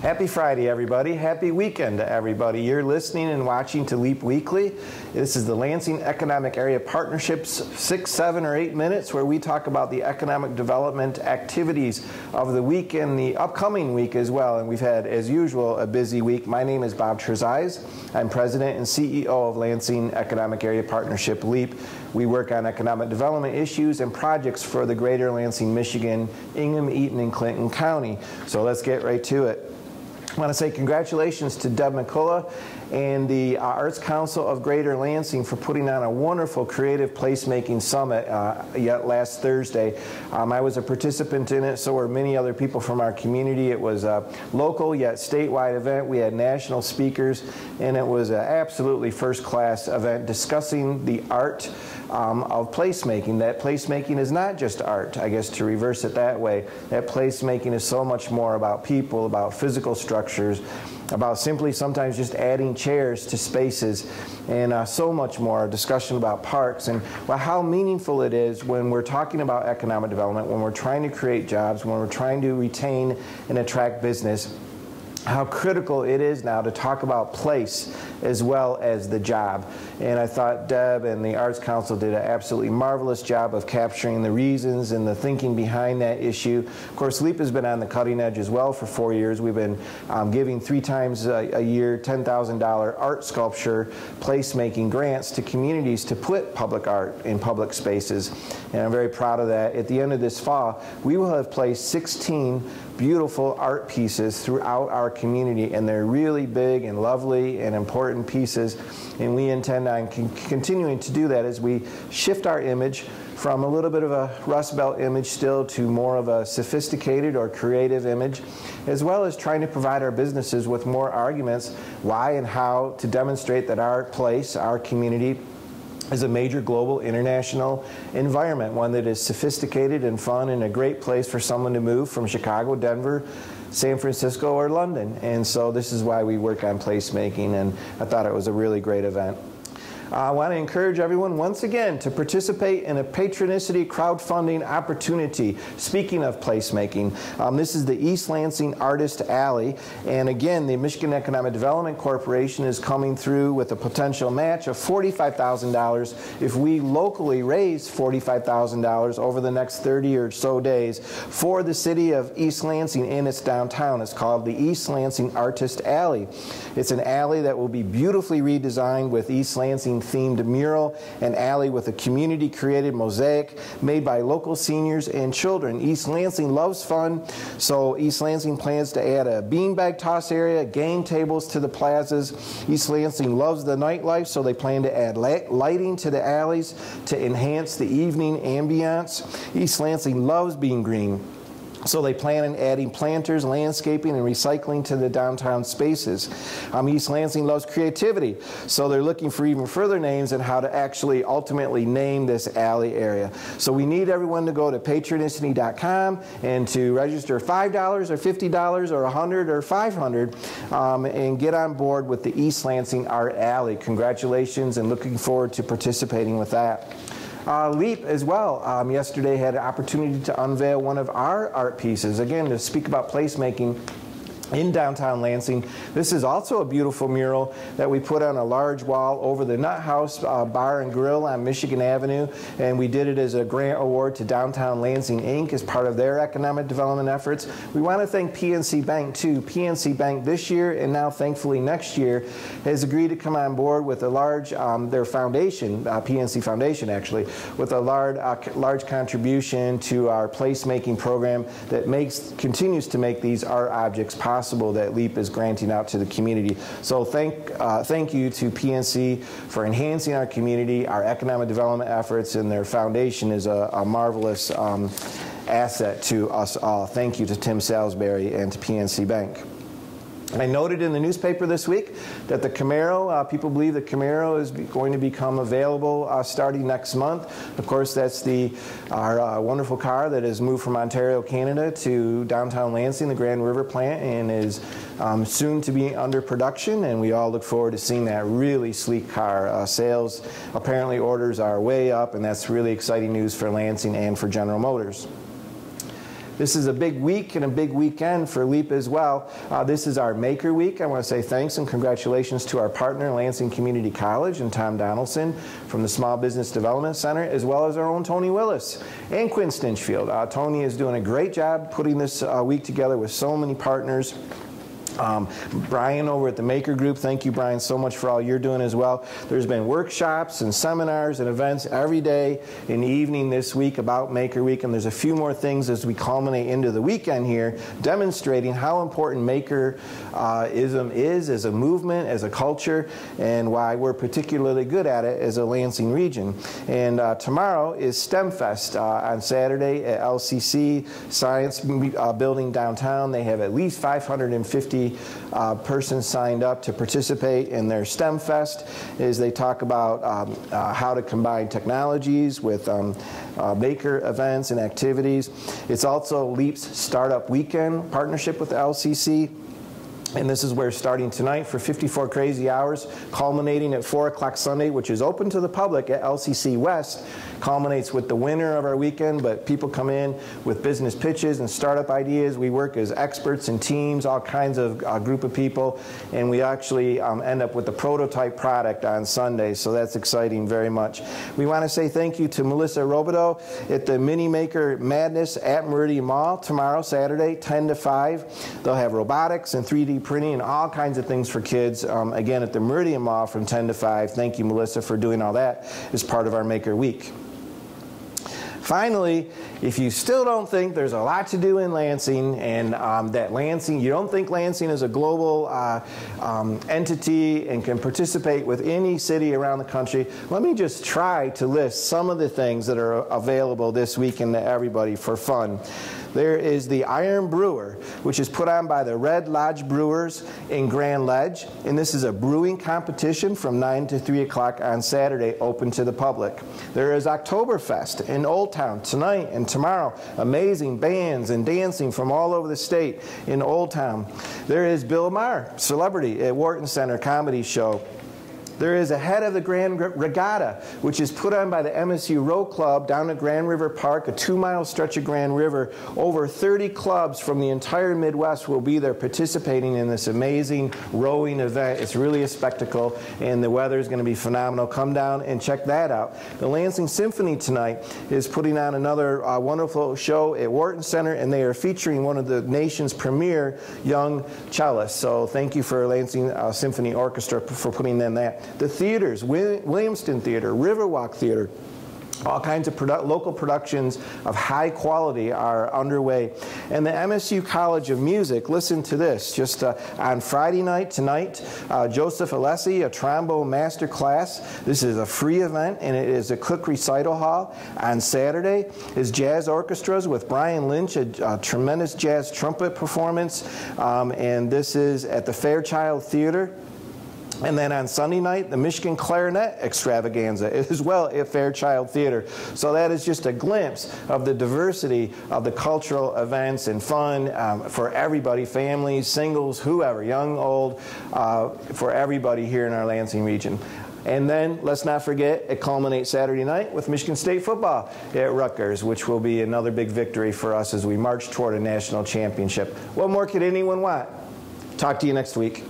Happy Friday, everybody. Happy weekend to everybody. You're listening and watching to Leap Weekly. This is the Lansing Economic Area Partnerships 6, 7, or 8 minutes where we talk about the economic development activities of the week and the upcoming week as well. And we've had, as usual, a busy week. My name is Bob Trezise. I'm President and CEO of Lansing Economic Area Partnership, LEAP. We work on economic development issues and projects for the greater Lansing, Michigan, Ingham, Eaton, and Clinton County. So let's get right to it. I want to say congratulations to Deb McCullough and the Arts Council of Greater Lansing for putting on a wonderful Creative Placemaking Summit last Thursday. I was a participant in it, so were many other people from our community. It was a local yet statewide event. We had national speakers, and it was an absolutely first-class event discussing the art of placemaking. That placemaking is not just art, I guess, to reverse it that way. That placemaking is so much more about people, about physical structures, about simply sometimes just adding chairs to spaces, and so much more. Discussion about parks and how meaningful it is when we're talking about economic development, when we're trying to create jobs, when we're trying to retain and attract business, how critical it is now to talk about place as well as the job. And I thought Deb and the Arts Council did an absolutely marvelous job of capturing the reasons and the thinking behind that issue. Of course, LEAP has been on the cutting edge as well for 4 years. We've been giving 3 times a year $10,000 art sculpture placemaking grants to communities to put public art in public spaces. And I'm very proud of that. At the end of this fall, we will have placed 16 beautiful art pieces throughout our community, and they're really big and lovely and important pieces, and we intend on continuing to do that as we shift our image from a little bit of a Rust Belt image still to more of a sophisticated or creative image, as well as trying to provide our businesses with more arguments why and how to demonstrate that our place, our community, is a major global international environment, one that is sophisticated and fun and a great place for someone to move from Chicago, Denver, San Francisco, or London. And so this is why we work on placemaking, and I thought it was a really great event. I want to encourage everyone once again to participate in a patronicity crowdfunding opportunity. Speaking of placemaking, this is the East Lansing Artist Alley, and again the Michigan Economic Development Corporation is coming through with a potential match of $45,000 if we locally raise $45,000 over the next 30 or so days for the city of East Lansing in its downtown. It's called the East Lansing Artist Alley. It's an alley that will be beautifully redesigned with East Lansing themed mural, an alley with a community created mosaic made by local seniors and children. East Lansing loves fun, so East Lansing plans to add a beanbag toss area, game tables to the plazas. East Lansing loves the nightlife, so they plan to add lighting to the alleys to enhance the evening ambiance. East Lansing loves being green, so they plan on adding planters, landscaping, and recycling to the downtown spaces. East Lansing loves creativity, so they're looking for even further names and how to actually ultimately name this alley area. So we need everyone to go to patronicity.com and to register $5 or $50 or $100 or $500 and get on board with the East Lansing Art Alley. Congratulations, and looking forward to participating with that. LEAP as well yesterday had an opportunity to unveil one of our art pieces, again to speak about placemaking in downtown Lansing. This is also a beautiful mural that we put on a large wall over the Nut House Bar and Grill on Michigan Avenue, and we did it as a grant award to Downtown Lansing Inc. as part of their economic development efforts. We want to thank PNC Bank too. PNC Bank this year, and now thankfully next year, has agreed to come on board with a large, their foundation, PNC Foundation actually, with a large contribution to our placemaking program that continues to make these art objects possible that LEAP is granting out to the community. So thank you to PNC for enhancing our community, our economic development efforts, and their foundation is a marvelous asset to us all. Thank you to Tim Salisbury and to PNC Bank. I noted in the newspaper this week that the Camaro, people believe the Camaro is going to become available starting next month. Of course, that's our wonderful car that has moved from Ontario, Canada to downtown Lansing, the Grand River plant, and is soon to be under production, and we all look forward to seeing that really sleek car. Sales, apparently orders are way up, and that's really exciting news for Lansing and for General Motors. This is a big week and a big weekend for LEAP as well. This is our Maker Week. I want to say thanks and congratulations to our partner, Lansing Community College, and Tom Donaldson from the Small Business Development Center, as well as our own Tony Willis and Quinn Stinchfield. Tony is doing a great job putting this week together with so many partners. Brian over at the Maker Group, thank you, Brian, so much for all you're doing as well. There's been workshops and seminars and events every day and evening this week about Maker Week, and there's a few more things as we culminate into the weekend here, demonstrating how important Makerism is as a movement, as a culture, and why we're particularly good at it as a Lansing region. And tomorrow is STEM Fest on Saturday at LCC Science Building downtown. They have at least 550 persons signed up to participate in their STEM Fest as they talk about how to combine technologies with maker events and activities. It's also LEAP's Startup Weekend partnership with the LCC. And this is where starting tonight for 54 crazy hours, culminating at 4 o'clock Sunday, which is open to the public at LCC West, culminates with the winner of our weekend, but people come in with business pitches and startup ideas. We work as experts and teams, all kinds of group of people, and we actually end up with the prototype product on Sunday, so that's exciting very much. We want to say thank you to Melissa Robideau at the Mini Maker Madness at Meridian Mall tomorrow, Saturday, 10 to 5. They'll have robotics and 3D printing and all kinds of things for kids, again, at the Meridian Mall from 10 to 5. Thank you, Melissa, for doing all that as part of our Maker Week. Finally, if you still don't think there's a lot to do in Lansing, and you don't think Lansing is a global entity and can participate with any city around the country, let me just try to list some of the things that are available this weekend to everybody for fun. There is the Iron Brewer, which is put on by the Red Lodge Brewers in Grand Ledge, and this is a brewing competition from 9 to 3 o'clock on Saturday, open to the public. There is Oktoberfest in Old Town tonight and tomorrow. Amazing bands and dancing from all over the state in Old Town. There is Bill Maher, celebrity at Wharton Center Comedy Show. There is Ahead of the Grand Regatta, which is put on by the MSU Row Club down at Grand River Park, a 2-mile stretch of Grand River. Over 30 clubs from the entire Midwest will be there participating in this amazing rowing event. It's really a spectacle, and the weather is going to be phenomenal. Come down and check that out. The Lansing Symphony tonight is putting on another wonderful show at Wharton Center, and they are featuring one of the nation's premier young cellists. So thank you for Lansing Symphony Orchestra for putting in that. The theaters, Williamston Theater, Riverwalk Theater, all kinds of local productions of high quality are underway. And the MSU College of Music, listen to this, just on Friday night tonight, Joseph Alessi, a trombone master class. This is a free event, and it is a Cook Recital Hall. On Saturday is jazz orchestras with Brian Lynch, a tremendous jazz trumpet performance, and this is at the Fairchild Theater. And then on Sunday night, the Michigan Clarinet Extravaganza as well at Fairchild Theater. So that is just a glimpse of the diversity of the cultural events and fun for everybody, families, singles, whoever, young, old, for everybody here in our Lansing region. And then, let's not forget, it culminates Saturday night with Michigan State football at Rutgers, which will be another big victory for us as we march toward a national championship. What more could anyone want? Talk to you next week.